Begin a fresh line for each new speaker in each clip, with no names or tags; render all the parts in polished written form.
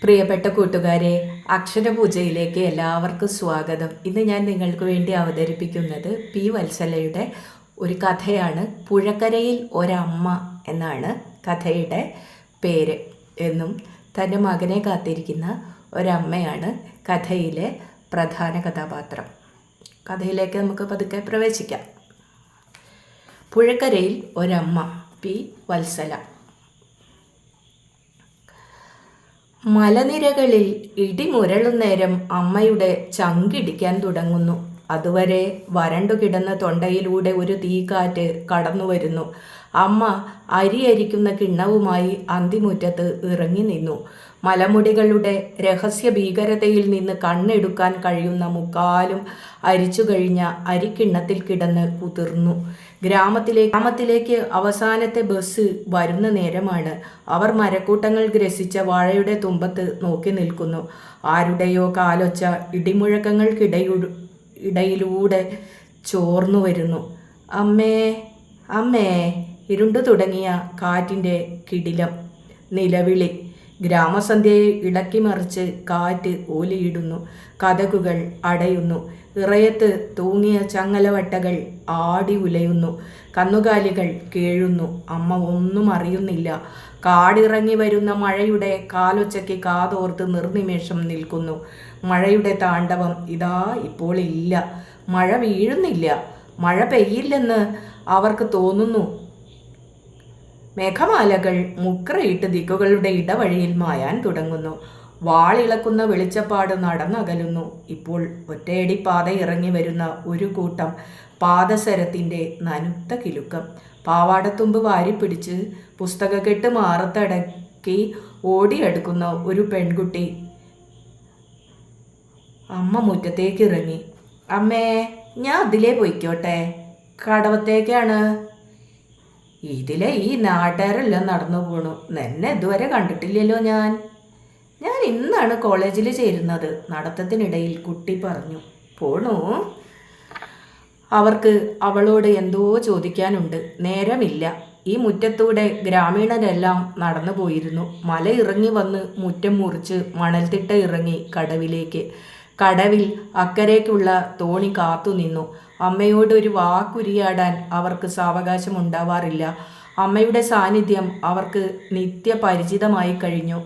പ്രിയപ്പെട്ട കൂട്ടുകാരെ, അക്ഷരപൂജയിലേക്ക് എല്ലാവർക്കും സ്വാഗതം. ഇന്ന് ഞാൻ നിങ്ങൾക്ക് വേണ്ടി അവതരിപ്പിക്കുന്നത് പി വത്സലയുടെ ഒരു കഥയാണ്. പുഴക്കരയിൽ ഒരമ്മ എന്നാണ് കഥയുടെ പേര്. എന്നും തൻ്റെ മകനെ കാത്തിരിക്കുന്ന ഒരമ്മയാണ് കഥയിലെ പ്രധാന കഥാപാത്രം. കഥയിലേക്ക് നമുക്ക് പതുക്കെ പ്രവേശിക്കാം. പുഴക്കരയിൽ ഒരമ്മ, പി വത്സല. മലനിരകളിൽ ഇടിമുരളുന്നേരം അമ്മയുടെ ചങ്കിടിക്കാൻ തുടങ്ങുന്നു. അതുവരെ വരണ്ടു കിടന്ന തൊണ്ടയിലൂടെ ഒരു തീക്കാറ്റ് കടന്നു വരുന്നു. അമ്മ അരിയരിക്കുന്ന കിണ്ണവുമായി അന്തിമുറ്റത്ത് ഇറങ്ങി നിന്നു. മലമുടികളുടെ രഹസ്യ ഭീകരതയിൽ നിന്ന് കണ്ണെടുക്കാൻ കഴിയുന്ന മുക്കാലും അരിച്ചു കഴിഞ്ഞ അരിക്കിണ്ണത്തിൽ കിടന്ന് കുതിർന്നു. ഗ്രാമത്തിലേക്ക് അവസാനത്തെ ബസ് വരുന്ന നേരമാണ്. അവർ മരക്കൂട്ടങ്ങൾ ഗ്രസിച്ച വാഴയുടെ തുമ്പത്ത് നോക്കി നിൽക്കുന്നു. ആരുടെയോ കാലൊച്ച ഇടിമുഴക്കങ്ങൾക്കിടയിലൂടെ ചോർന്നു വരുന്നു. അമ്മേ അമ്മേ. ഇരുണ്ടു തുടങ്ങിയ കാറ്റിൻ്റെ കിടിലം നിലവിളി. ഗ്രാമസന്ധ്യയെ ഇളക്കിമറിച്ച് കാറ്റ് ഓലിയിടുന്നു. കതകുകൾ അടയുന്നു. ഇറയത്ത് തൂങ്ങിയ ചങ്ങലവട്ടകൾ ആടി ഉലയുന്നു. കന്നുകാലികൾ കേഴുന്നു. അമ്മ ഒന്നും അറിയുന്നില്ല. കാടിറങ്ങി വരുന്ന മഴയുടെ കാലൊച്ചയ്ക്ക് കാതോർത്ത് നിർനിമേഷം നിൽക്കുന്നു. മഴയുടെ താണ്ഡവം ഇതാ ഇപ്പോൾ ഇല്ല. മഴ വീഴുന്നില്ല. മഴ പെയ്യില്ലെന്ന് അവർക്ക് തോന്നുന്നു. മേഘമാലകൾ മുക്രയിട്ട് ദിക്കുകളുടെ ഇടവഴിയിൽ മായാൻ തുടങ്ങുന്നു. വാളിളക്കുന്ന വെളിച്ചപ്പാട് നടന്നകലുന്നു. ഇപ്പോൾ ഒറ്റയടി പാത ഇറങ്ങി വരുന്ന ഒരു കൂട്ടം പാദസരത്തിൻ്റെ നനുത്ത കിലുക്കം. പാവാടത്തുമ്പ് വാരിപ്പിടിച്ച് പുസ്തകക്കെട്ട് മാറത്തടക്കി ഓടിയെടുക്കുന്ന ഒരു പെൺകുട്ടി. അമ്മ മുറ്റത്തേക്ക് ഇറങ്ങി. അമ്മേ, ഞാൻ അതിലേ പോയിക്കോട്ടെ? കടവത്തേക്കാണ്. ഇതിലെ ഈ നാട്ടുകാരെല്ലാം നടന്നു പോണു. എന്നെ ഇതുവരെ കണ്ടിട്ടില്ലല്ലോ. ഞാൻ ഇന്നാണ് കോളേജിൽ ചേരുന്നത്. നടത്തത്തിനിടയിൽ കുട്ടി പറഞ്ഞു. പോണു. അവർക്ക് അവളോട് എന്തോ ചോദിക്കാനുണ്ട്. നേരമില്ല. ഈ മുറ്റത്തൂടെ ഗ്രാമീണരെല്ലാം നടന്നു പോയിരുന്നു. മല ഇറങ്ങി വന്ന് മുറ്റം മുറിച്ച് മണൽത്തിട്ട ഇറങ്ങി കടവിലേക്ക്. കടവിൽ അക്കരയ്ക്കുള്ള തോണി കാത്തുനിന്നു. അമ്മയോട് ഒരു വാക്കുരിയാടാൻ അവർക്ക് സാവകാശം ഉണ്ടാവാറില്ല. അമ്മയുടെ സാന്നിധ്യം അവർക്ക് നിത്യപരിചിതമായി കഴിഞ്ഞു.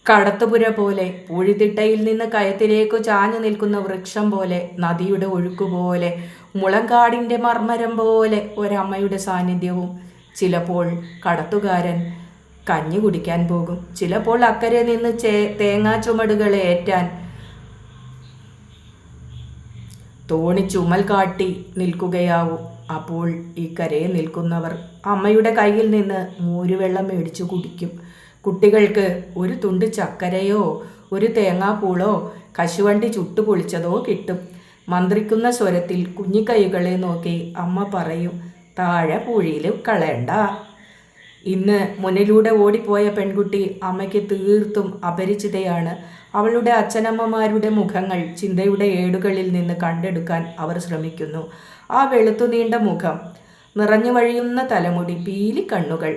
കടത്തുപുര പോലെ, പൂഴിത്തിട്ടയിൽ നിന്ന് കയത്തിലേക്കു ചാഞ്ഞു നിൽക്കുന്ന വൃക്ഷം പോലെ, നദിയുടെ ഒഴുക്കുപോലെ, മുളങ്കാടിൻ്റെ മർമ്മരം പോലെ ഒരമ്മയുടെ സാന്നിധ്യവും. ചിലപ്പോൾ കടത്തുകാരൻ കഞ്ഞി കുടിക്കാൻ പോകും. ചിലപ്പോൾ അക്കരെ നിന്ന് തേങ്ങാ ചുമടുകളെ ഏറ്റാൻ തോണി ചുമൽ കാട്ടി നിൽക്കുകയാവും. അപ്പോൾ ഈ കരയെ നിൽക്കുന്നവർ അമ്മയുടെ കയ്യിൽ നിന്ന് മൂരുവെള്ളം മേടിച്ചു കുടിക്കും. കുട്ടികൾക്ക് ഒരു തുണ്ട് ചക്കരയോ ഒരു തേങ്ങാപ്പൂളോ കശുവണ്ടി ചുട്ടുപൊളിച്ചതോ കിട്ടും. മന്ത്രിക്കുന്ന സ്വരത്തിൽ കുഞ്ഞിക്കൈകളെ നോക്കി അമ്മ പറയും, താഴെ പൂഴിയിൽ കളയണ്ട. ഇന്ന് മുന്നിലൂടെ ഓടിപ്പോയ പെൺകുട്ടി അമ്മയ്ക്ക് തീർത്തും അപരിചിതയാണ്. അവളുടെ അച്ഛനമ്മമാരുടെ മുഖങ്ങൾ ചിന്തയുടെ ഏടുകളിൽ നിന്ന് കണ്ടെടുക്കാൻ അവർ ശ്രമിക്കുന്നു. ആ വെളുത്തു നീണ്ട മുഖം, നിറഞ്ഞു വഴിയുന്ന തലമുടി, പീലിക്കണ്ണുകൾ.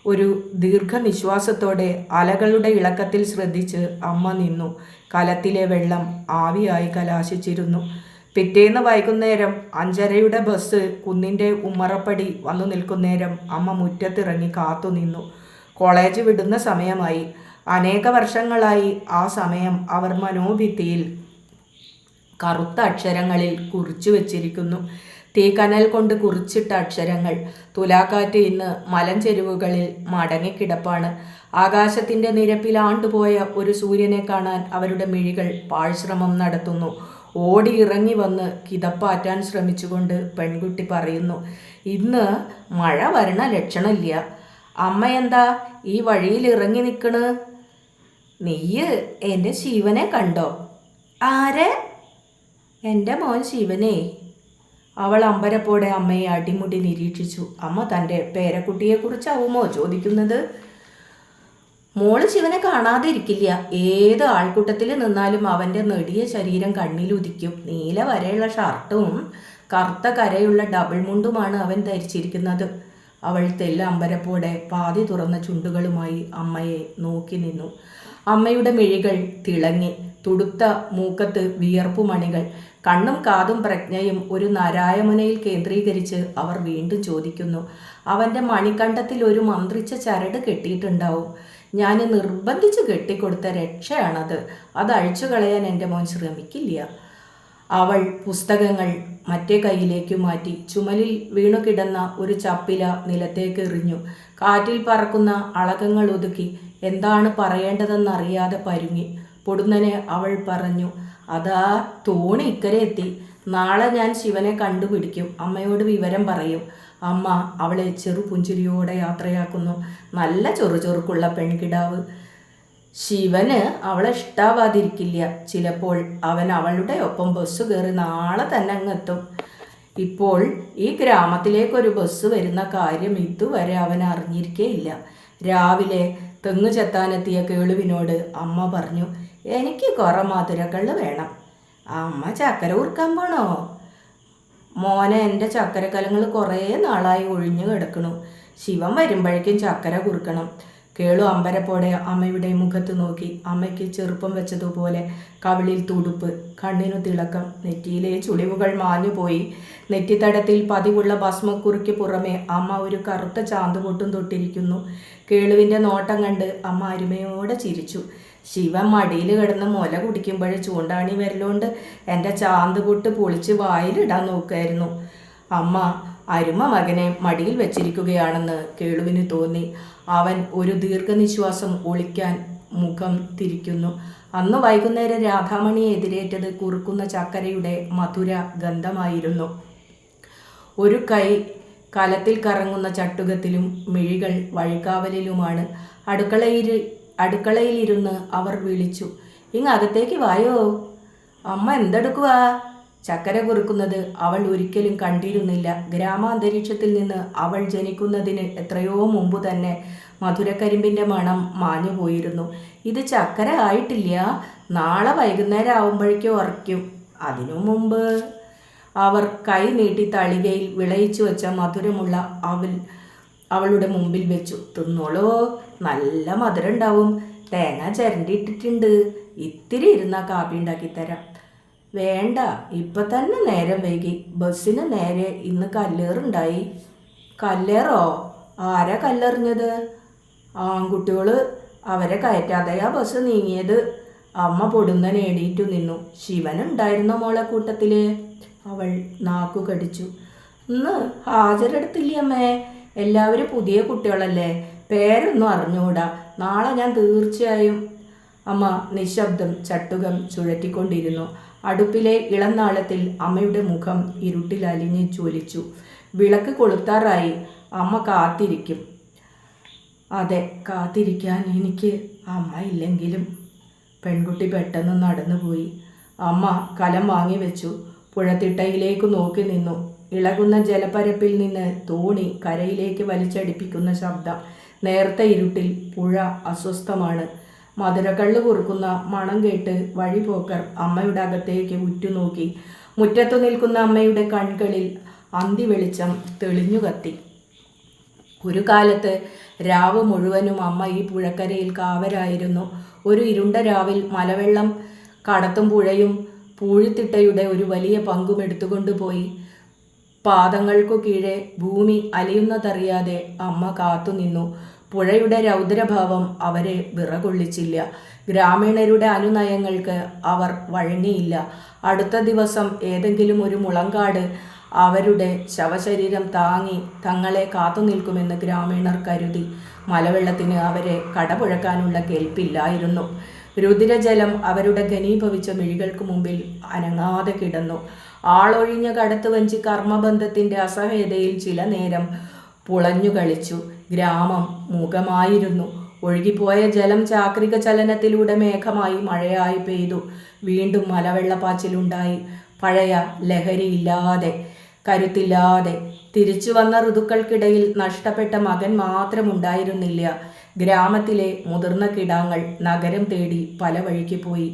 ഒരു ദീർഘനിശ്വാസത്തോടെ അലകളുടെ ഇളക്കത്തിൽ ശ്രദ്ധിച്ച് അമ്മ നിന്നു. കലത്തിലെ വെള്ളം ആവിയായി കലാശിച്ചിരുന്നു. പിറ്റേന്ന് വൈകുന്നേരം 5:30 ബസ് കുന്നിൻ്റെ ഉമ്മറപ്പടി വന്നു നിൽക്കുന്നേരം അമ്മ മുറ്റത്തിറങ്ങി കാത്തുനിന്നു. കോളേജ് വിടുന്ന സമയമായി. അനേക വർഷങ്ങളായി ആ സമയം അവർ മനോഭിത്തിയിൽ കറുത്ത അക്ഷരങ്ങളിൽ കുറിച്ചു വച്ചിരിക്കുന്നു. തീക്കനൽ കൊണ്ട് കുറിച്ചിട്ട അക്ഷരങ്ങൾ. തുലാക്കാറ്റ് ഇന്ന് മലഞ്ചെരുവുകളിൽ മടങ്ങിക്കിടപ്പാണ്. ആകാശത്തിൻ്റെ നിരപ്പിൽ ആണ്ടുപോയ ഒരു സൂര്യനെ കാണാൻ അവരുടെ മിഴികൾ പാഴ്ശ്രമം നടത്തുന്നു. ഓടി ഇറങ്ങി വന്ന് കിതപ്പാറ്റാൻ ശ്രമിച്ചുകൊണ്ട് പെൺകുട്ടി പറയുന്നു, ഇന്ന് മഴ വരണ ലക്ഷണമില്ല. അമ്മയെന്താ ഈ വഴിയിൽ ഇറങ്ങി നിൽക്കണ്? നീയ് എൻ്റെ ശിവനെ കണ്ടോ? ആരെ? എൻ്റെ മോൻ ശിവനേ. അവൾ അമ്പരപ്പോടെ അമ്മയെ അടിമുടി നിരീക്ഷിച്ചു. അമ്മ തൻ്റെ പേരക്കുട്ടിയെക്കുറിച്ചാവുമോ ചോദിക്കുന്നത്? മോള് ശിവനെ കാണാതെ ഇരിക്കില്ല. ഏത് ആൾക്കൂട്ടത്തിൽ നിന്നാലും അവൻ്റെ നെടിയ ശരീരം കണ്ണിലുദിക്കും. നീല വരയുള്ള ഷർട്ടും കറുത്ത കരയുള്ള ഡബിൾ മുണ്ടുമാണ് അവൻ ധരിച്ചിരിക്കുന്നത്. അവൾ തെല്ലമ്പരപ്പോടെ പാതി തുറന്ന ചുണ്ടുകളുമായി അമ്മയെ നോക്കി നിന്നു. അമ്മയുടെ മിഴികൾ തിളങ്ങി. തുടുത്ത മൂക്കത്ത് വിയർപ്പുമണികൾ. കണ്ണും കാതും പ്രജ്ഞയും ഒരു നാരായമുനയിൽ കേന്ദ്രീകരിച്ച് അവർ വീണ്ടും ചോദിക്കുന്നു. അവൻ്റെ മണിക്കണ്ഠത്തിൽ ഒരു മന്ത്രിച്ച ചരട് കെട്ടിയിട്ടുണ്ടാവും. ഞാൻ നിർബന്ധിച്ചു കെട്ടിക്കൊടുത്ത രക്ഷയാണത്. അത് അഴിച്ചു കളയാൻ എൻ്റെ മോൻ ശ്രമിക്കില്ല. അവൾ പുസ്തകങ്ങൾ മറ്റേ കൈയിലേക്ക് മാറ്റി. ചുമലിൽ വീണുകിടന്ന ഒരു ചപ്പില നിലത്തേക്ക് എറിഞ്ഞു. കാറ്റിൽ പറക്കുന്ന അളകങ്ങൾ ഒതുക്കി എന്താണ് പറയേണ്ടതെന്നറിയാതെ പരുങ്ങി. പൊടുന്നനെ അവൾ പറഞ്ഞു, അതാ തോണി ഇക്കരെ എത്തി. നാളെ ഞാൻ ശിവനെ കണ്ടുപിടിക്കും. അമ്മയോട് വിവരം പറയും. അമ്മ അവളെ ചെറുപുഞ്ചിരിയോടെ യാത്രയാക്കുന്നു. നല്ല ചൊറുചൊറുക്കുള്ള പെൺകിടാവ്. ശിവന് അവളെ ഇഷ്ടാവാതിരിക്കില്ല. ചിലപ്പോൾ അവൻ അവളുടെ ഒപ്പം ബസ് കയറി നാളെ തന്നെ അങ്ങെത്തും. ഇപ്പോൾ ഈ ഗ്രാമത്തിലേക്കൊരു ബസ് വരുന്ന കാര്യം ഇതുവരെ അവൻ അറിഞ്ഞിരിക്കേയില്ല. രാവിലെ തെങ്ങ് ചെത്താനെത്തിയ കേളുവിനോട് അമ്മ പറഞ്ഞു, എനിക്ക് കുറെ മധുരക്കള്ള് വേണം. അമ്മ ചക്കര കുറുക്കാൻ പോണോ? മോനെ, എൻ്റെ ചക്കരക്കലങ്ങൾ കുറേ നാളായി ഒഴിഞ്ഞു കിടക്കണു. ശിവൻ വരുമ്പോഴേക്കും ചക്കര കുറുക്കണം. കേളു അമ്പരപ്പോടെ അമ്മയുടെ മുഖത്ത് നോക്കി. അമ്മയ്ക്ക് ചെറുപ്പം വെച്ചതുപോലെ കവിളിൽ തുടുപ്പ്, കണ്ണിനു തിളക്കം. നെറ്റിയിലെ ചുളിവുകൾ മാഞ്ഞുപോയി. നെറ്റിത്തടത്തിൽ പതിവുള്ള ഭസ്മക്കുറിക്ക് പുറമെ അമ്മ ഒരു കറുത്ത ചാന്തുപൊട്ടും തൊട്ടിരിക്കുന്നു. കേളുവിൻ്റെ നോട്ടം കണ്ട് അമ്മ അരുമയോടെ ചിരിച്ചു. ശിവൻ മടിയിൽ കിടന്ന് മുല കുടിക്കുമ്പോൾ ചൂണ്ടാണി വരലോണ്ട് എൻ്റെ ചാന്തുപൊട്ട് പൊളിച്ച് വായിലിടാൻ നോക്കായിരുന്നു. അമ്മ അരുമ മകനെ മടിയിൽ വെച്ചിരിക്കുകയാണെന്ന് കേളുവിന് തോന്നി. അവൻ ഒരു ദീർഘനിശ്വാസം ഒളിക്കാൻ മുഖം തിരിക്കുന്നു. അന്ന് വൈകുന്നേരം രാധാമണിയെ എതിരേറ്റത് കുറുക്കുന്ന ചക്കരയുടെ മധുര ഗന്ധമായിരുന്നു. ഒരു കൈ കലത്തിൽ കറങ്ങുന്ന ചട്ടുകത്തിലും മിഴികൾ വഴിക്കാവലിലുമാണ്. അടുക്കളയിലിരുന്ന് അവർ വിളിച്ചു, ഇങ്ങകത്തേക്ക് വായോ. അമ്മ എന്തെടുക്കുവാ? ചക്കര കുറുക്കുന്നത് അവൾ ഒരിക്കലും കണ്ടിരുന്നില്ല. ഗ്രാമാന്തരീക്ഷത്തിൽ നിന്ന് അവൾ ജനിക്കുന്നതിന് എത്രയോ മുമ്പ് തന്നെ മധുരക്കരിമ്പിൻ്റെ മണം മാഞ്ഞുപോയിരുന്നു. ഇത് ചക്കര ആയിട്ടില്ല. നാളെ വൈകുന്നേരം ആവുമ്പോഴേക്കും ഉറയ്ക്കും. അതിനു മുമ്പ് അവർ കൈ നീട്ടി തളികയിൽ വിളയിച്ചു വെച്ച മധുരമുള്ള അവളുടെ മുമ്പിൽ വെച്ചു. തിന്നോളോ, നല്ല മധുരം ഉണ്ടാവും. തേങ്ങ ചിരണ്ടിയിട്ടിട്ടുണ്ട്. ഇത്തിരി ഇരുന്നാൽ കാപ്പി ഉണ്ടാക്കിത്തരാം. വേണ്ട, ഇപ്പം തന്നെ നേരം വൈകി. ബസ്സിന് നേരെ ഇന്ന് കല്ലേറുണ്ടായി. കല്ലേറോ? ആരാ കല്ലെറിഞ്ഞത്? ആൺകുട്ടികൾ. അവരെ കയറ്റാതെയാ ബസ് നീങ്ങിയത്. അമ്മ പൊടുന്നനെ എണീറ്റു നിന്നു. ശിവനുണ്ടായിരുന്ന മോളെ കൂട്ടത്തിൽ? അവൾ നാക്കു കടിച്ചു. ഇന്ന് ഹാജരെടുത്തില്ലേ അമ്മേ? എല്ലാവരും പുതിയ കുട്ടികളല്ലേ, പേരൊന്നും അറിഞ്ഞുകൂടാ. നാളെ ഞാൻ തീർച്ചയായും. അമ്മ നിശബ്ദം ചട്ടുകം ചുഴറ്റിക്കൊണ്ടിരുന്നു. അടുപ്പിലെ ഇളനാളത്തിൽ അമ്മയുടെ മുഖം ഇരുട്ടിൽ അലിഞ്ഞ് ജ്വലിച്ചു. വിളക്ക് കൊളുത്താറായി. അമ്മ കാത്തിരിക്കും. അതെ, കാത്തിരിക്കാൻ എനിക്ക് അമ്മ ഇല്ലെങ്കിലും. പെൺകുട്ടി പെട്ടെന്ന് നടന്നുപോയി. അമ്മ കലം വാങ്ങി വെച്ചു. പുഴത്തിട്ടയിലേക്ക് നോക്കി നിന്നു. ഇളകുന്ന ജലപ്പരപ്പിൽ നിന്ന് തോണി കരയിലേക്ക് വലിച്ചടിപ്പിക്കുന്ന ശബ്ദം. നേർത്ത ഇരുട്ടിൽ പുഴ അസ്വസ്ഥമാണ്. മധുരക്കള്ള് കുറുക്കുന്ന മണം കേട്ട് വഴിപോക്കർ അമ്മയുടെ അകത്തേക്ക് ഉറ്റുനോക്കി. മുറ്റത്തു നിൽക്കുന്ന അമ്മയുടെ കൺകളിൽ അന്തി വെളിച്ചം തെളിഞ്ഞു കത്തി. ഒരു കാലത്ത് രാവ് മുഴുവനും അമ്മ ഈ പുഴക്കരയിൽ കാവലായിരുന്നു. ഒരു ഇരുണ്ട രാവിൽ മലവെള്ളം കടത്തും പുഴയും പൂഴിത്തിട്ടയുടെ ഒരു വലിയ പങ്കും എടുത്തുകൊണ്ടുപോയി. പാദങ്ങൾക്കു കീഴെ ഭൂമി അലിയുന്നതറിയാതെ അമ്മ കാത്തുനിന്നു. പുഴയുടെ രൗദ്രഭാവം അവരെ വിറകൊള്ളിച്ചില്ല. ഗ്രാമീണരുടെ അനുനയങ്ങൾക്ക് അവർ വഴങ്ങിയില്ല. അടുത്ത ദിവസം ഏതെങ്കിലും ഒരു മുളങ്കാട് അവരുടെ ശവശരീരം താങ്ങി തങ്ങളെ കാത്തുനിൽക്കുമെന്ന് ഗ്രാമീണർ കരുതി. മലവെള്ളത്തിന് അവരെ കടപുഴക്കാനുള്ള കെൽപ്പില്ലായിരുന്നു. രുതിരജലം അവരുടെ ഘനീഭവിച്ച മിഴികൾക്ക് മുമ്പിൽ അനങ്ങാതെ കിടന്നു. ആളൊഴിഞ്ഞ കടത്തുവഞ്ചി കർമ്മബന്ധത്തിൻ്റെ അസഹ്യതയിൽ ചില നേരം പുളഞ്ഞു കളിച്ചു. ഗ്രാമം മൂകമായിരുന്നു. ഒഴുകിപ്പോയ ജലം ചാക്രിക ചലനത്തിലൂടെ മേഘമായി മഴയായി പെയ്തു. വീണ്ടും മലവെള്ളപ്പാച്ചിലുണ്ടായി. പഴയ ലഹരിയില്ലാതെ, കരുത്തില്ലാതെ തിരിച്ചു വന്ന ഋതുക്കൾക്കിടയിൽ നഷ്ടപ്പെട്ട മകൻ മാത്രമുണ്ടായിരുന്നില്ല. ഗ്രാമത്തിലെ മുതിർന്ന കിടാങ്ങൾ നഗരം തേടി പല വഴിക്ക് പോയി.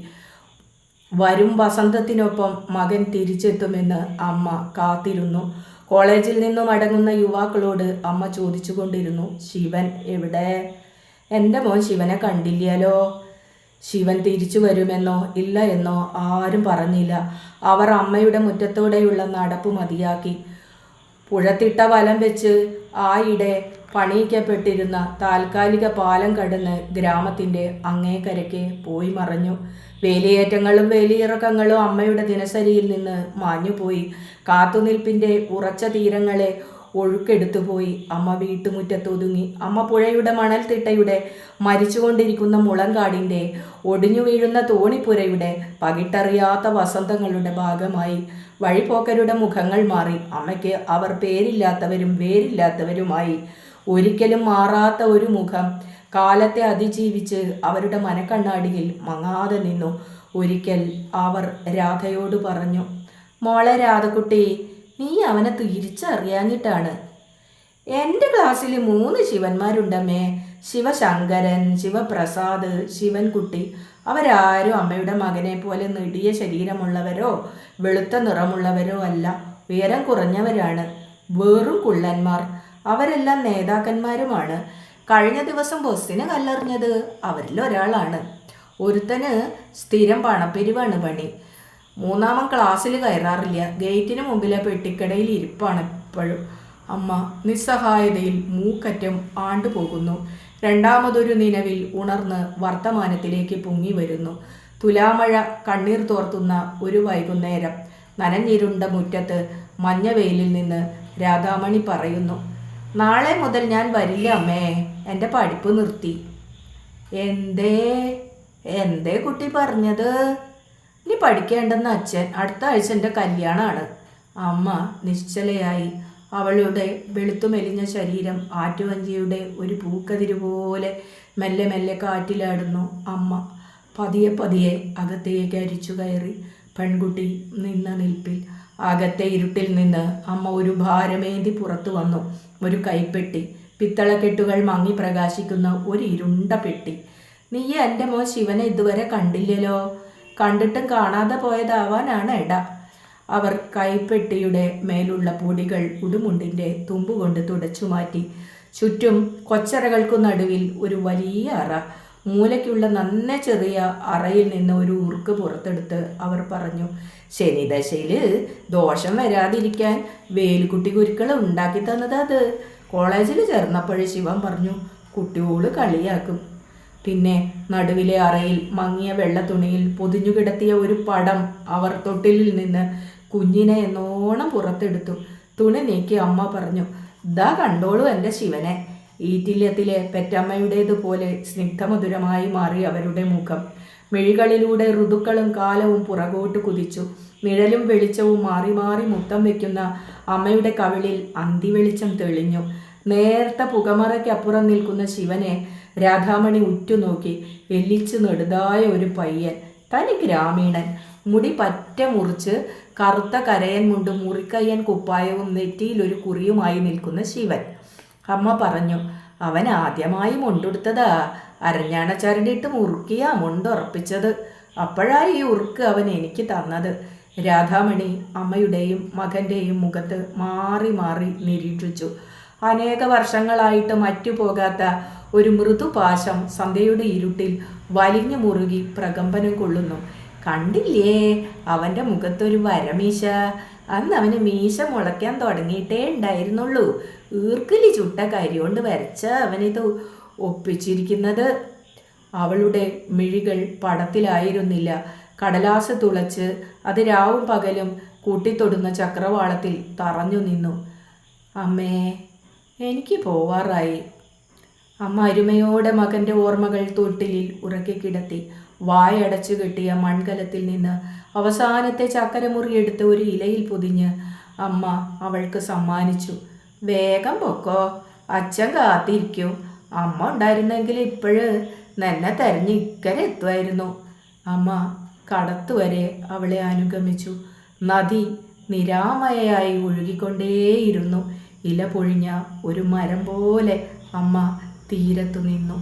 വരും വസന്തത്തിനൊപ്പം മകൻ തിരിച്ചെത്തുമെന്ന് അമ്മ കാത്തിരുന്നു. കോളേജിൽ നിന്നും മടങ്ങുന്ന യുവാക്കളോട് അമ്മ ചോദിച്ചുകൊണ്ടിരുന്നു, ശിവൻ എവിടെ? എൻ്റെ മോൻ ശിവനെ കണ്ടില്ലല്ലോ. ശിവൻ തിരിച്ചു വരുമെന്നോ ഇല്ല എന്നോ ആരും പറഞ്ഞില്ല. അവർ അമ്മയുടെ മുറ്റത്തോടെയുള്ള നടപ്പ് മതിയാക്കി. പുഴത്തിട്ട വലം വെച്ച് ആയിടെ പണിയിക്കപ്പെട്ടിരുന്ന താൽക്കാലിക പാലം കടന്ന് ഗ്രാമത്തിൻ്റെ അങ്ങേക്കരയ്ക്ക് പോയി മറഞ്ഞു. വേലിയേറ്റങ്ങളും വേലിയിറക്കങ്ങളും അമ്മയുടെ ദിനസരിയിൽ നിന്ന് മാഞ്ഞുപോയി. കാത്തുനിൽപ്പിൻ്റെ ഉറച്ച തീരങ്ങളെ ഒഴുക്കെടുത്തുപോയി. അമ്മ വീട്ടുമുറ്റത്തൊതുങ്ങി. അമ്മ പുഴയുടെ മണൽത്തിട്ടയുടെ, മരിച്ചുകൊണ്ടിരിക്കുന്ന മുളങ്കാടിൻ്റെ, ഒടിഞ്ഞു വീഴുന്ന തോണിപ്പുരയുടെ, പകിട്ടറിയാത്ത വസന്തങ്ങളുടെ ഭാഗമായി. വഴിപോക്കരുടെ മുഖങ്ങൾ മാറി. അമ്മയ്ക്ക് അവർ പേരില്ലാത്തവരും വേരില്ലാത്തവരുമായി. ഒരിക്കലും മാറാത്ത ഒരു മുഖം കാലത്തെ അതിജീവിച്ച് അവരുടെ മനക്കണ്ണാടിയിൽ മങ്ങാതെ നിന്നു. ഒരിക്കൽ അവർ രാധയോട് പറഞ്ഞു, മോളെ രാധക്കുട്ടി, നീ അവനെ തിരിച്ചറിയാഞ്ഞിട്ടാണ്. എൻ്റെ ക്ലാസ്സിൽ 3 ശിവന്മാരുണ്ടമ്മേ. ശിവശങ്കരൻ, ശിവപ്രസാദ്, ശിവൻകുട്ടി. അവരാരും അമ്മയുടെ മകനെ പോലെ നെടിയ ശരീരമുള്ളവരോ വെളുത്ത നിറമുള്ളവരോ അല്ല. ഉയരം കുറഞ്ഞവരാണ്. വെറും കുള്ളന്മാർ. അവരെല്ലാം നേതാക്കന്മാരുമാണ്. കഴിഞ്ഞ ദിവസം ബസ്സിന് കല്ലെറിഞ്ഞത് അവരിലൊരാളാണ്. ഒരുത്തന് സ്ഥിരം പണപ്പിരിവാണ് പണി. 3-ാമൻ ക്ലാസ്സിൽ കയറാറില്ല. ഗേറ്റിന് മുമ്പിലെ പെട്ടിക്കടയിൽ ഇരിപ്പാണ് എപ്പോഴും. അമ്മ നിസ്സഹായതയിൽ മൂക്കറ്റം ആണ്ടുപോകുന്നു. രണ്ടാമതൊരു നിലവിൽ ഉണർന്ന് വർത്തമാനത്തിലേക്ക് പൊങ്ങി വരുന്നു. തുലാമഴ കണ്ണീർ തോർത്തുന്ന ഒരു വൈകുന്നേരം. നനഞ്ഞിരുണ്ട മുറ്റത്ത് മഞ്ഞവെയിലിൽ നിന്ന് രാധാമണി പറയുന്നു, നാളെ മുതൽ ഞാൻ വരില്ല അമ്മേ. എൻ്റെ പഠിപ്പ് നിർത്തി. എന്തേ കുട്ടി പറഞ്ഞത്? നീ പഠിക്കേണ്ടെന്ന് അച്ഛൻ. അടുത്ത ആഴ്ച എൻ്റെ കല്യാണമാണ്. അമ്മ നിശ്ചലയായി. അവളുടെ വെളുത്തുമെലിഞ്ഞ ശരീരം ആറ്റുവഞ്ചിയുടെ ഒരു പൂക്കതിരുപോലെ മെല്ലെ മെല്ലെ കാറ്റിലാടുന്നു. അമ്മ പതിയെ പതിയെ അകത്തേക്ക് അരിച്ചു കയറി. പെൺകുട്ടി നിന്ന നിൽപ്പിൽ. അകത്തെ ഇരുട്ടിൽ നിന്ന് അമ്മ ഒരു ഭാരമേന്തി പുറത്തു വന്നു. ഒരു കൈപ്പെട്ടി. പിത്തളക്കെട്ടുകൾ മങ്ങി പ്രകാശിക്കുന്ന ഒരു ഇരുണ്ട പെട്ടി. നീ എൻ്റെ മോൻ ശിവനെ ഇതുവരെ കണ്ടില്ലല്ലോ. കണ്ടിട്ടും കാണാതെ പോയതാവാനാണ് എട. അവർ കൈപ്പെട്ടിയുടെ മേലുള്ള പൊടികൾ ഉടുമുണ്ടിൻ്റെ തുമ്പുകൊണ്ട് തുടച്ചു മാറ്റി. ചുറ്റും കൊച്ചറകൾക്കു നടുവിൽ ഒരു വലിയ അറ. മൂലയ്ക്കുള്ള നന്നേ ചെറിയ അറയിൽ നിന്ന് ഒരു ഉറുക്ക് പുറത്തെടുത്ത് അവർ പറഞ്ഞു, ശനിദശയിൽ ദോഷം വരാതിരിക്കാൻ വേലുക്കുട്ടി കുരുക്കൾ ഉണ്ടാക്കി തന്നത് അത്. കോളേജിൽ ചേർന്നപ്പോഴേ ശിവൻ പറഞ്ഞു, കുട്ടിയോള് കളിയാക്കും. പിന്നെ നടുവിലെ അറയിൽ മങ്ങിയ വെള്ള തുണിയിൽ പൊതിഞ്ഞു കിടത്തിയ ഒരു പടം അവർ തൊട്ടിലിൽ നിന്ന് കുഞ്ഞിനെ എന്നോണം പുറത്തെടുത്തു. തുണി നീക്കി അമ്മ പറഞ്ഞു, ദാ കണ്ടോളൂ എൻ്റെ ശിവനെ. ഈറ്റില്യത്തിലെ പെറ്റമ്മയുടേതുപോലെ സ്നിഗ്ധമധുരമായി മാറി അവരുടെ മുഖം. മിഴികളിലൂടെ ഋതുക്കളും കാലവും പുറകോട്ട് കുതിച്ചു. നിഴലും വെളിച്ചവും മാറി മാറി മുത്തം വയ്ക്കുന്ന അമ്മയുടെ കവിളിൽ അന്തിവെളിച്ചം തെളിഞ്ഞു. നേർത്ത പുകമറയ്ക്കപ്പുറം നിൽക്കുന്ന ശിവനെ രാധാമണി ഉറ്റുനോക്കി. എല്ലിച്ചു നെടുതായ ഒരു പയ്യൻ. തനി ഗ്രാമീണൻ. മുടി പറ്റ മുറിച്ച് കറുത്ത കരയൻ മുണ്ടും മുറിക്കയ്യൻ കുപ്പായവും നെറ്റിയിലൊരു കുറിയുമായി നിൽക്കുന്ന ശിവൻ. അമ്മ പറഞ്ഞു, അവൻ ആദ്യമായി മുണ്ടെടുത്തതാ. അരഞ്ഞാണ ചരടിട്ട് മുറുക്കിയാ മുണ്ടുറപ്പിച്ചത്. അപ്പോഴായി ഈ ഉറുക്ക് അവൻ എനിക്ക് തന്നത്. രാധാമണി അമ്മയുടെയും മകൻ്റെയും മുഖത്ത് മാറി മാറി നിരീക്ഷിച്ചു. അനേക വർഷങ്ങളായിട്ട് മറ്റുപോകാത്ത ഒരു മൃദുപാശം സന്ധ്യയുടെ ഇരുട്ടിൽ വലിഞ്ഞു മുറുകി പ്രകമ്പനം കൊള്ളുന്നു. കണ്ടില്ലേ അവൻ്റെ മുഖത്തൊരു വരമീശ? അന്ന് അവന് മീശ മുളയ്ക്കാൻ തുടങ്ങിയിട്ടേ ഉണ്ടായിരുന്നുള്ളൂ. ഈർക്കിലി ചുട്ട കരി കൊണ്ട് വരച്ച അവനിത് ഒപ്പിച്ചിരിക്കുന്നത്. അവളുടെ മിഴികൾ പടത്തിലായിരുന്നില്ല. കടലാസ് തുളച്ച് അത് രാവും പകലും കൂട്ടിത്തൊടുന്ന ചക്രവാളത്തിൽ തറഞ്ഞു നിന്നു. അമ്മേ, എനിക്ക് പോവാറായി. അമ്മ അരുമയോടെ മകൻ്റെ ഓർമ്മകൾ തൊട്ടിലിൽ ഉറക്കി കിടത്തി. വായടച്ചു കെട്ടിയ മൺകലത്തിൽ നിന്ന് അവസാനത്തെ ചക്കരമുറിയെടുത്ത് ഒരു ഇലയിൽ പൊതിഞ്ഞ് അമ്മ അവൾക്ക് സമ്മാനിച്ചു. വേഗം പൊക്കോ, അച്ഛൻ കാത്തിരിക്കും. അമ്മ ഉണ്ടായിരുന്നെങ്കിൽ ഇപ്പോഴ് നിന്നെ തെരഞ്ഞ് ഇക്കരെ എത്തുമായിരുന്നു. അമ്മ കടത്തുവരെ അവളെ അനുഗമിച്ചു. നദി നിരാമയയായി ഒഴുകിക്കൊണ്ടേയിരുന്നു. ഇല പൊഴിഞ്ഞ ഒരു മരം പോലെ അമ്മ തീരത്തു നിന്നു.